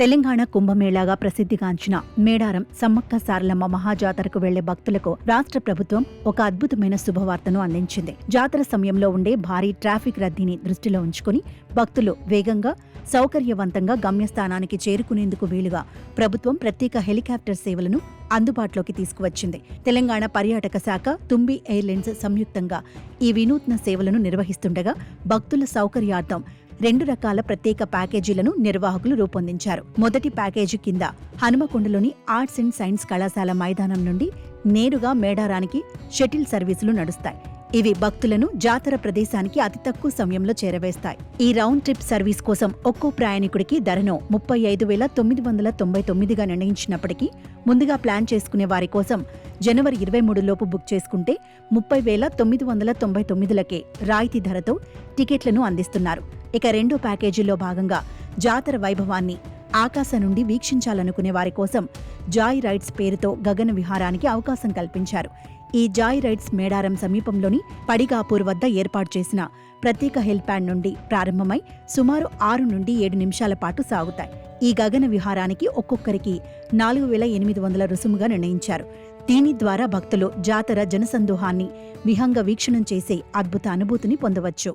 తెలంగాణ కుంభమేళాగా ప్రసిద్ధిగాంచిన మేడారం సమ్మక్క సారలమ్మ మహాజాతరకు వెళ్లే భక్తులకు రాష్ట్ర ప్రభుత్వం ఒక అద్భుతమైన శుభవార్తను అందించింది. జాతర సమయంలో ఉండే భారీ ట్రాఫిక్ రద్దీని దృష్టిలో ఉంచుకుని భక్తులు వేగంగా సౌకర్యవంతంగా గమ్యస్థానానికి చేరుకునేందుకు వీలుగా ప్రభుత్వం ప్రత్యేక హెలికాప్టర్ సేవలను అందుబాటులోకి తీసుకువచ్చింది. తెలంగాణ పర్యాటక శాఖ, తుంబి ఎయిర్లైన్స్ సంయుక్తంగా ఈ వినూత్న సేవలను నిర్వహిస్తుండగా భక్తుల సౌకర్యార్థం 2 రకాల ప్రత్యేక ప్యాకేజీలను నిర్వాహకులు రూపొందించారు. మొదటి ప్యాకేజీ కింద హనుమకొండలోని ఆర్ట్స్ అండ్ సైన్స్ కళాశాల మైదానం నుండి నేరుగా మేడారానికి షటిల్ సర్వీసులు నడుస్తాయి. ఇవి భక్తులను జాతర ప్రదేశానికి అతి తక్కువ సమయంలో చేరవేస్తాయి. ఈ రౌండ్ ట్రిప్ సర్వీస్ కోసం ఒక్కో ప్రయాణికుడికి ధరను 35,999గా నిర్ణయించినప్పటికీ ముందుగా ప్లాన్ చేసుకునే వారి కోసం జనవరి 23 లోపు బుక్ చేసుకుంటే 30,999లకే రాయితీ ధరతో టికెట్లను అందిస్తున్నారు. ఇక రెండో ప్యాకేజీలో భాగంగా జాతర వైభవాన్ని ఆకాశం నుండి వీక్షించాలనుకునే వారి కోసం జాయ్ రైడ్స్ పేరుతో గగన విహారానికి అవకాశం కల్పించారు. ఈ జాయ్ రైడ్స్ మేడారం సమీపంలోని పడిగాపూర్ వద్ద ఏర్పాటు చేసిన ప్రత్యేక హెల్ప్యాడ్ నుండి ప్రారంభమై సుమారు 6 నుండి 7 నిమిషాల పాటు సాగుతాయి. ఈ గగన విహారానికి ఒక్కొక్కరికి 4,800 రుసుముగా నిర్ణయించారు. దీని ద్వారా భక్తులు జాతర జనసందోహాన్ని విహంగ వీక్షణం చేసే అద్భుత అనుభూతిని పొందవచ్చు.